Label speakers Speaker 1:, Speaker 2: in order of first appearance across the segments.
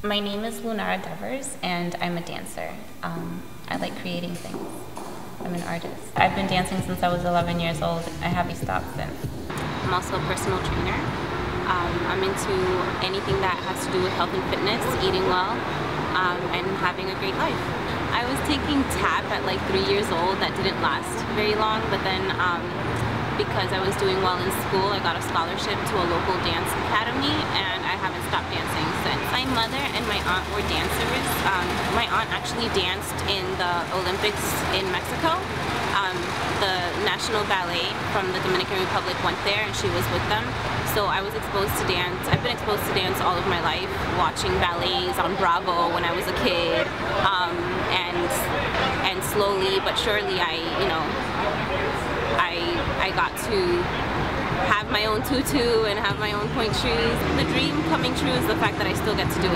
Speaker 1: My name is Lunara Devers, and I'm a dancer. I like creating things. I'm an artist. I've been dancing since I was 11 years old. I haven't stopped since.
Speaker 2: I'm also a personal trainer. I'm into anything that has to do with health and fitness, eating well, and having a great life. I was taking tap at like 3 years old. That didn't last very long, but then because I was doing well in school, I got a scholarship to a local dance academy, and I haven't stopped dancing since. My mother and my aunt were dancers. My aunt actually danced in the Olympics in Mexico. The National Ballet from the Dominican Republic went there, and she was with them. So I was exposed to dance. I've been exposed to dance all of my life, watching ballets on Bravo when I was a kid, and slowly but surely I got to have my own tutu and have my own point shoes. The dream coming true is the fact that I still get to do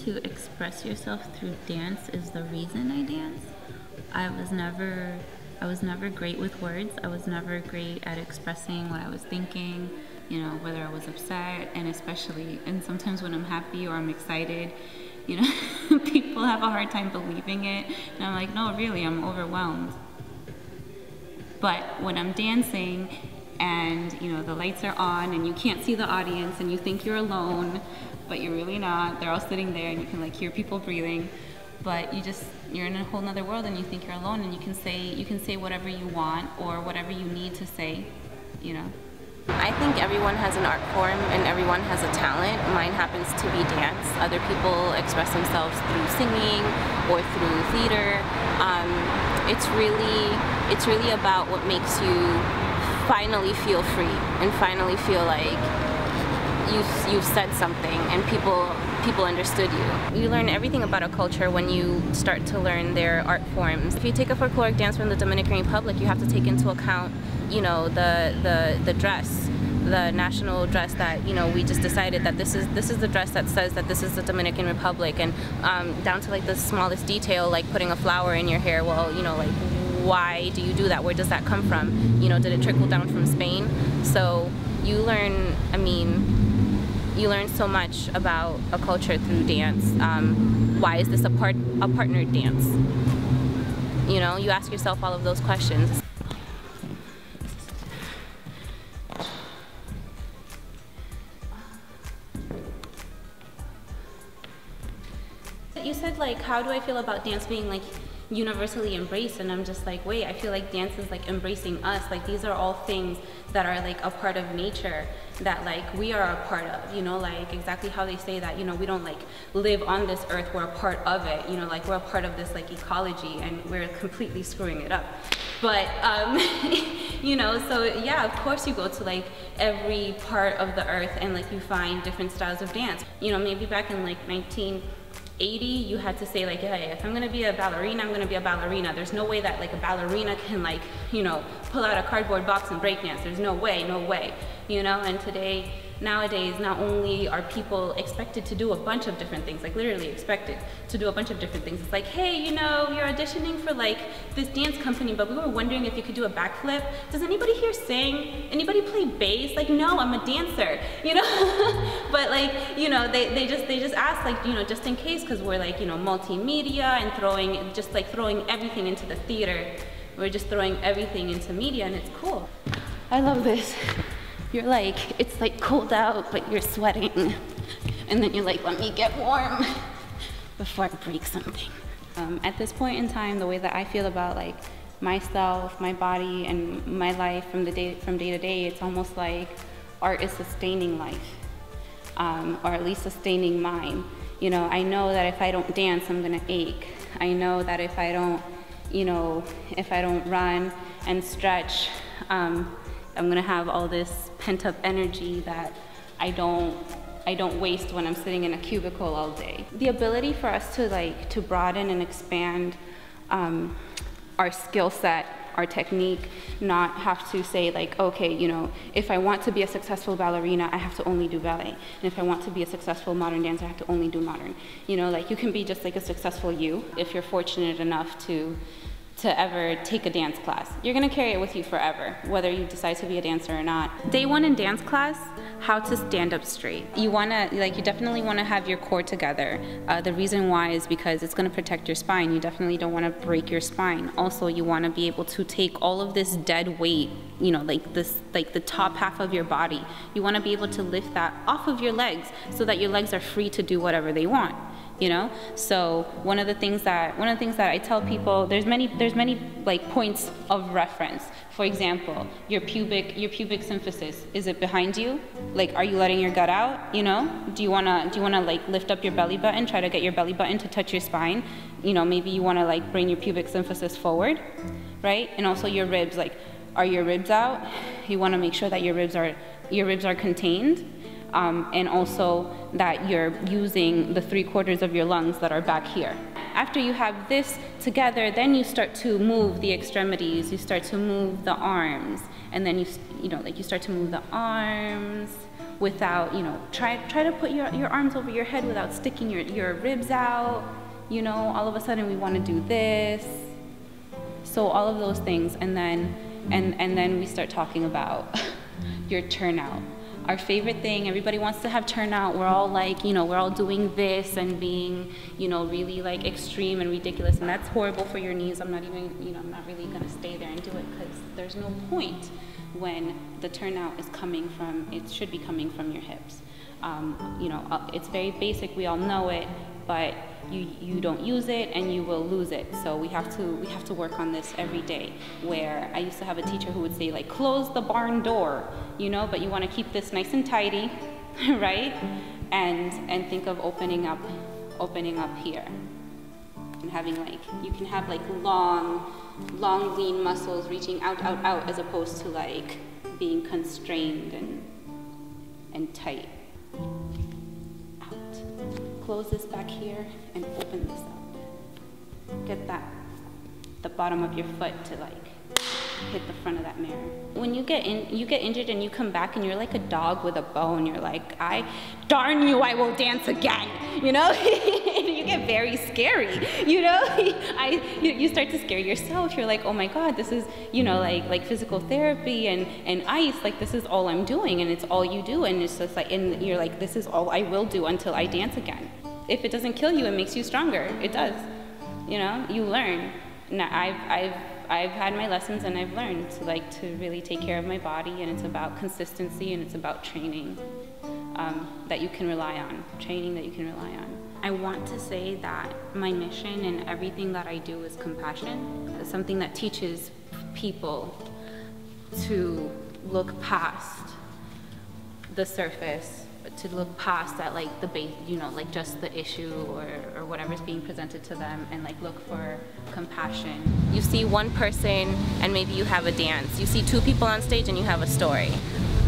Speaker 1: To express yourself through dance is the reason I dance. I was never great with words. I was never great at expressing what I was thinking, you know, whether I was upset, and sometimes when I'm happy or I'm excited, you know, people have a hard time believing it. And I'm like, no, really, I'm overwhelmed. But when I'm dancing and, you know, the lights are on and you can't see the audience and you think you're alone, but you're really not. They're all sitting there and you can like hear people breathing, but you're in a whole nother world and you think you're alone, and you can say whatever you want or whatever you need to say, you know.
Speaker 2: I think everyone has an art form and everyone has a talent. Mine happens to be dance. Other people express themselves through singing or through theater. It's really about what makes you finally feel free and finally feel like you've said something and people understood you. You learn everything about a culture when you start to learn their art forms. If you take a folkloric dance from the Dominican Republic, you have to take into account, you know, the dress, the national dress that, you know, we just decided that this is the dress that says that this is the Dominican Republic, and down to like the smallest detail, like putting a flower in your hair. Well, you know, like, why do you do that? Where does that come from? You know, did it trickle down from Spain? So you learn, you learn so much about a culture through dance. Why is this a partnered dance? You know, you ask yourself all of those questions. You said, like, how do I feel about dance being like universally embraced? And I'm just like, wait, I feel like dance is like embracing us. Like, these are all things that are like a part of nature that like we are a part of, you know, like exactly how they say that, you know, we don't like live on this earth, we're a part of it, you know, like we're a part of this like ecology, and we're completely screwing it up. But you know, so yeah, of course you go to like every part of the earth and like you find different styles of dance. You know, maybe back in like 1980, you had to say like, hey, if I'm gonna be a ballerina, I'm gonna be a ballerina. There's no way that like a ballerina can like, you know, pull out a cardboard box and break dance. There's no way, you know. And nowadays, not only are people expected to do a bunch of different things, like literally expected to do a bunch of different things. It's like, hey, you know, you're auditioning for like this dance company, but we were wondering if you could do a backflip. Does anybody here sing? Anybody play bass? Like, no, I'm a dancer, you know. But like, you know, they just ask, like, you know, just in case, because we're like, you know, multimedia and throwing everything into the theater. We're just throwing everything into media, and it's cool. I love this. You're like, it's like cold out, but you're sweating. And then you're like, let me get warm before I break something. At this point in time, the way that I feel about like myself, my body, and my life from day to day, it's almost like art is sustaining life, or at least sustaining mine. You know, I know that if I don't dance, I'm gonna ache. I know that if I don't, you know, if I don't run and stretch, I'm gonna have all this pent-up energy that I don't waste when I'm sitting in a cubicle all day. The ability for us to broaden and expand our skill set our technique, not have to say like, okay, you know, if I want to be a successful ballerina, I have to only do ballet. And if I want to be a successful modern dancer, I have to only do modern. You know, like you can be just like a successful you if you're fortunate enough to ever take a dance class. You're gonna carry it with you forever, whether you decide to be a dancer or not. Day one in dance class, how to stand up straight. You definitely wanna have your core together. The reason why is because it's gonna protect your spine. You definitely don't wanna break your spine. Also, you wanna be able to take all of this dead weight, you know, like the top half of your body. You wanna be able to lift that off of your legs so that your legs are free to do whatever they want. You know, so one of the things that I tell people, there's many like points of reference. For example, your pubic symphysis, is it behind you? Like, are you letting your gut out? You know, do you wanna like lift up your belly button, try to get your belly button to touch your spine? You know, maybe you wanna like bring your pubic symphysis forward, right? And also your ribs, like, are your ribs out? You wanna make sure that your ribs are contained. And also that you're using the 3/4 of your lungs that are back here. After you have this together, then you start to move the extremities, you start to move the arms, and then you start to move the arms without, you know, try to put your arms over your head without sticking your ribs out. You know, all of a sudden we want to do this. So all of those things, and then we start talking about your turnout. Our favorite thing, everybody wants to have turnout. We're all like, you know, we're all doing this and being, you know, really like extreme and ridiculous, and that's horrible for your knees. I'm not really gonna stay there and do it because there's no point when the turnout is coming from, it should be coming from your hips. You know, it's very basic, we all know it, but you don't use it and you will lose it. So we have to work on this every day. Where I used to have a teacher who would say like, close the barn door, you know, but you want to keep this nice and tidy, right? And think of opening up here, and having like, you can have like long lean muscles reaching out, as opposed to like being constrained and tight. Close this back here and open this up. Get the bottom of your foot to like hit the front of that mirror. When you get injured and you come back and you're like a dog with a bone, you're like, darn you, I will dance again, you know? You get very scary, you know? You start to scare yourself. You're like, oh my God, this is, you know, like physical therapy and ice, like this is all I'm doing, and it's all you do, and it's just like, and you're like, this is all I will do until I dance again. If it doesn't kill you, it makes you stronger. It does, you know? You learn. Now, I've had my lessons and I've learned to really take care of my body, and it's about consistency and it's about training that you can rely on, I want to say that my mission and everything that I do is compassion. It's something that teaches people to look past the surface, to look past that, like the base, you know, like just the issue or whatever's being presented to them, and like look for compassion. You see one person and maybe you have a dance. You see two people on stage and you have a story.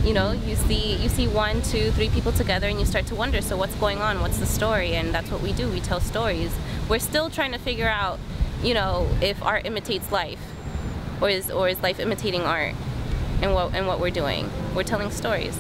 Speaker 2: You know, you see 1, 2, 3 people together and you start to wonder, so what's going on? What's the story? And that's what we do. We tell stories. We're still trying to figure out, you know, if art imitates life, or is life imitating art? And what we're doing. We're telling stories.